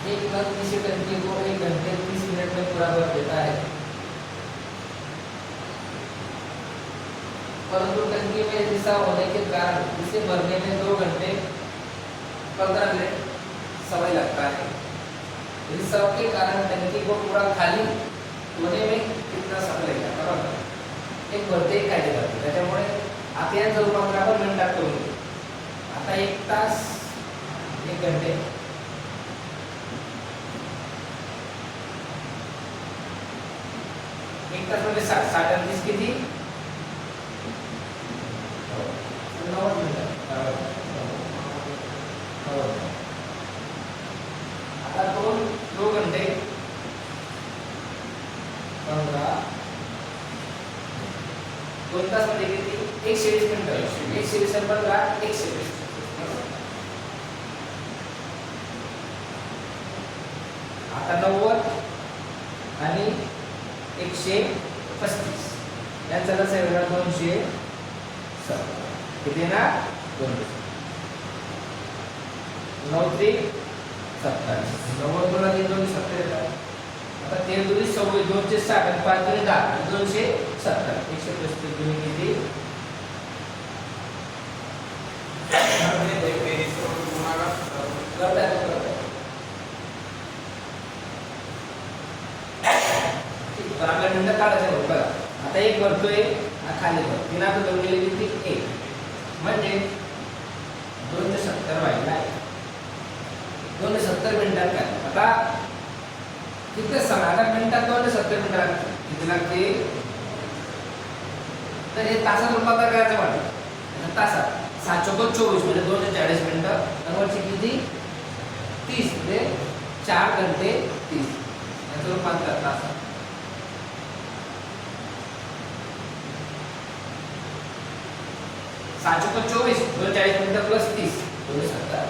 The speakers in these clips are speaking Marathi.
एक नल किसी टंकी को 1 घंटे 30 मिनट में पूरा भर देता है, परंतु टंकी में रिसाव होने के कारण इसे भरने में 2 घंटे 15 मिनट समय लगता है। रिसाव के कारण टंकी को पूरा खाली होने में कितना समय लगेगा? बरोबर, एक भरते एक खाली जाते, त्याच्यामुळे आता या जवळपास आपण मिनिटात करून घेऊ. आता 1 तास 1 घंटे 1 तास म्हणजे 60 आणि 30 किती? 90 मिनिटं. आता 2 घंटे 15 2 तास म्हणजे किती? 120 मिनिटं. 120 आणि 15 120. आता 90 आणि 135 यांचा लसा वेगळा 270 किती ना 200 9 3 27 90 गुणा 270 येतात. आता 13 दुनी 26 260 आणि 5 दुनी 10 270 135 दुनी किती? तर आपल्या मिनिटं काढायचं आहे बघा. आता एक भरतोय खाली भर तिना तर दोन गेले किती? 1 म्हणजे 270 भागिले 270 मिनिटात काय? आता किती समय? आता मिनिटात 270 मिनिटं लागतात. किती लागते? तर हे तासात रूपांतर करायचं वाटतं. तासात 7 चौक 24 म्हणजे 240 मिनिटं आणि वरची किती? 30 म्हणजे 4 घंटे 30 याचं रूपांतर तासात. 7 चौक 24 240 मिनिटं प्लस 30 270.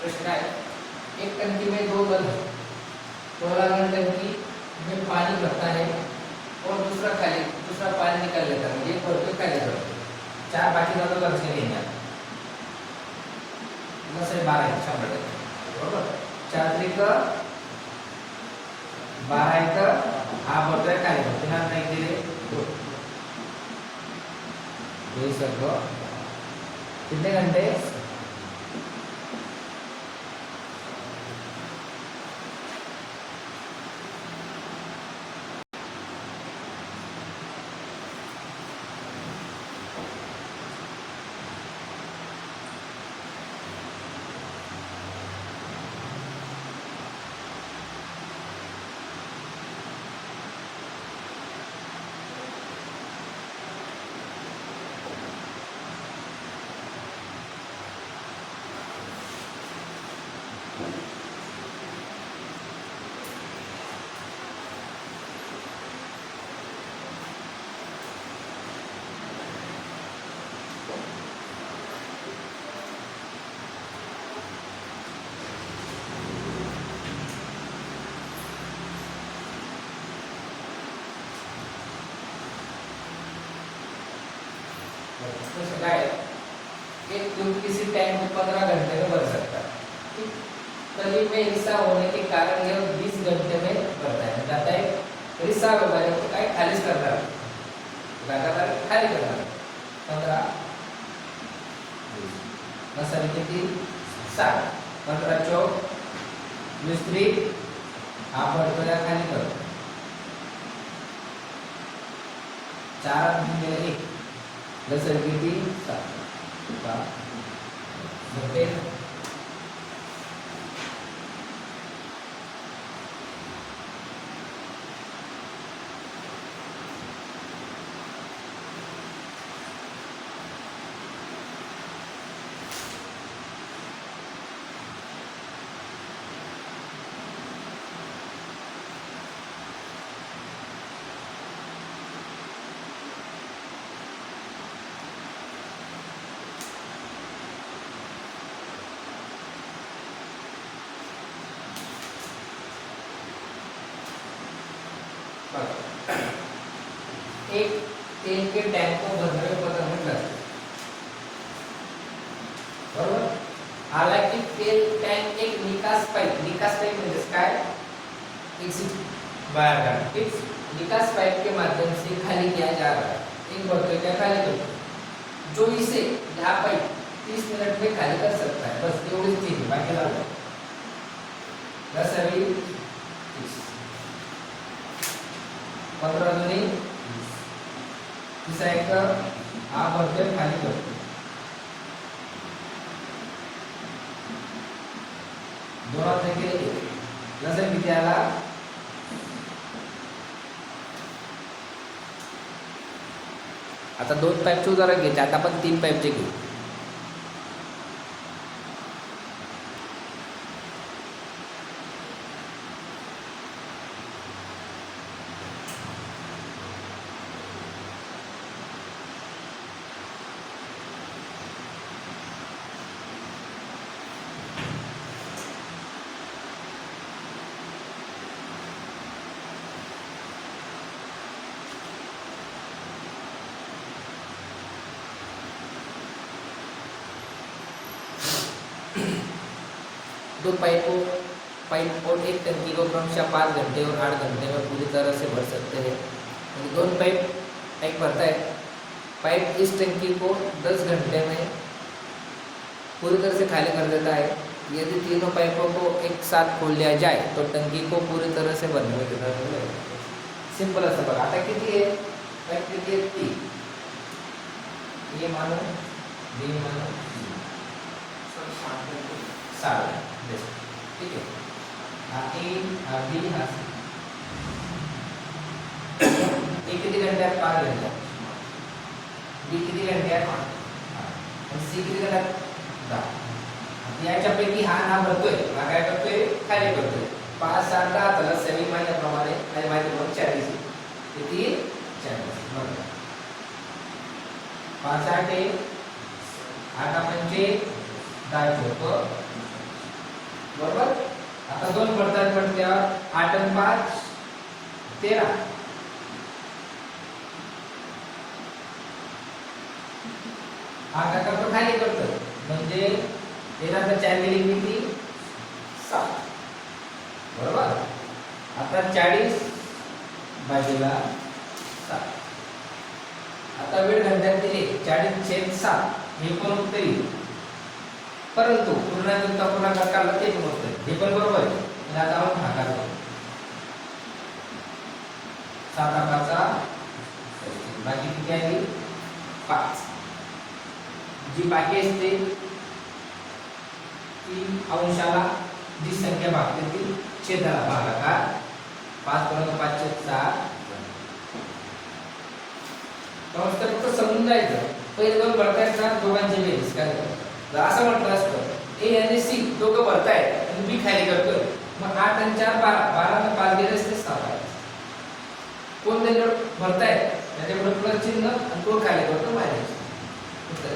प्रश्न है, एक टंकी में 2 नल, पहला नल टंकी में पानी भरता है और दूसरा पानी निकाल लेता है. ये भरतो खाली भरतो. 4 बाकी जातो लक्ष घेण्यात. नसे 12 100 बरोबर. 4 त्रिक 12 एक हा भरतोय खाली भरतो ना नाही दिले 2. ये सर्व कितने घंटे? क्या है, एक क्यूब किसी टैंक में 15 घंटे में भर सकता है, ठीक। तली में रिसा होने के कारण यह 20 घंटे में भरता है। जाता है रिसा वगैरह तो काय खालीच करणार, लगातार खाली करणार। 15 नसरी किती 7, 15 चौक 20 हा भरतो या खाली करतो, 4 गुणिले 1 नसरी किती 7 ओके। एक तेल के टैंक को भरने में 15 मिनट लगते हैं, बरोबर। हालांकि तेल टैंक एक निकास पाइप म्हणजे काय, एक्सिट बाहर का ठीक, निकास पाइप के माध्यम से खाली किया जा रहा है। एक भरतोय क्या खाली करतो, जो इसे यह पाइप 30 मिनट में खाली कर सकता है, बस एवढीच चीज बाकी लागलं 10 अभी 30 15 दुनी 30 एक हा भरतोय खाली करतो, दोनों देखील जसं की त्याला आता 2 पाईपचे उदाहरण घ्यायचे, आता आपण 3 पाईपचे घेऊ। दो पाइप और एक टंकी को क्रमशः 5 घंटे और 8 घंटे में पूरी तरह से भर सकते हैं। दोनों पाइप एक भरता है, पाइप इस टंकी को 10 घंटे में पूरी तरह से खाली कर देता है। यदि तीनों पाइपों को एक साथ खोल लिया जाए तो टंकी को पूरी तरह से भरने में कितना समय लगेगा। सिंपल असं बघा, आता किती आहे पाइप, किती आहे 3, ये मानो बी मानो 7 ठीक है, हा ए हा बी हा सी, ए किती घंटे 5 घंटे, बी किती घंटे 5, सी किती घंटे 10। याच्यापैकी हा ना भरतोय, हा काय करतोय खाली करतोय, 5 7 10 त्याला सेमी महिन्याप्रमाणे आणि माहिती म्हणून 40 किती 40 बरोबर, 5 8 8 पंचे 10 होतो बरोबर। आता 2 भरतात म्हटल्यावर 8 आणि 5 13, हा काय करतो खाली करतो, म्हणजे 13 चा 4 गेली किती 7 बरोबर। आता 40 भागीला 7, आता वेळ घंट्यात दिले 40/7 हे पण उत्तर येईल, परंतु पूर्णांक अपूर्णांक काढला ते पण उत्तर येईल, हे पण बरोबर आहे। आणि आता आपण भागाकार करू, 7 बाकी किती आहे 5, जी बाकी असते ती अंशाला जी संख्या भागते ती छेदाला भागाकार 5/5/7 तर फक्त समजून जायचं, पहिले 2 भरतायत ना दोघांचे बेरीज काय जर असं म्हटलं असतं ए आणि सी दोघं भरतायत आणि बी खाली करतोय, मग 8 आणि 4 12, 12 आणि 5 गेले असते 7 आहे, कोण त्यांच्यावर भरतायत त्याच्याकडे प्लस चिन्ह आणि तो खाली करतो मायनस उत्तर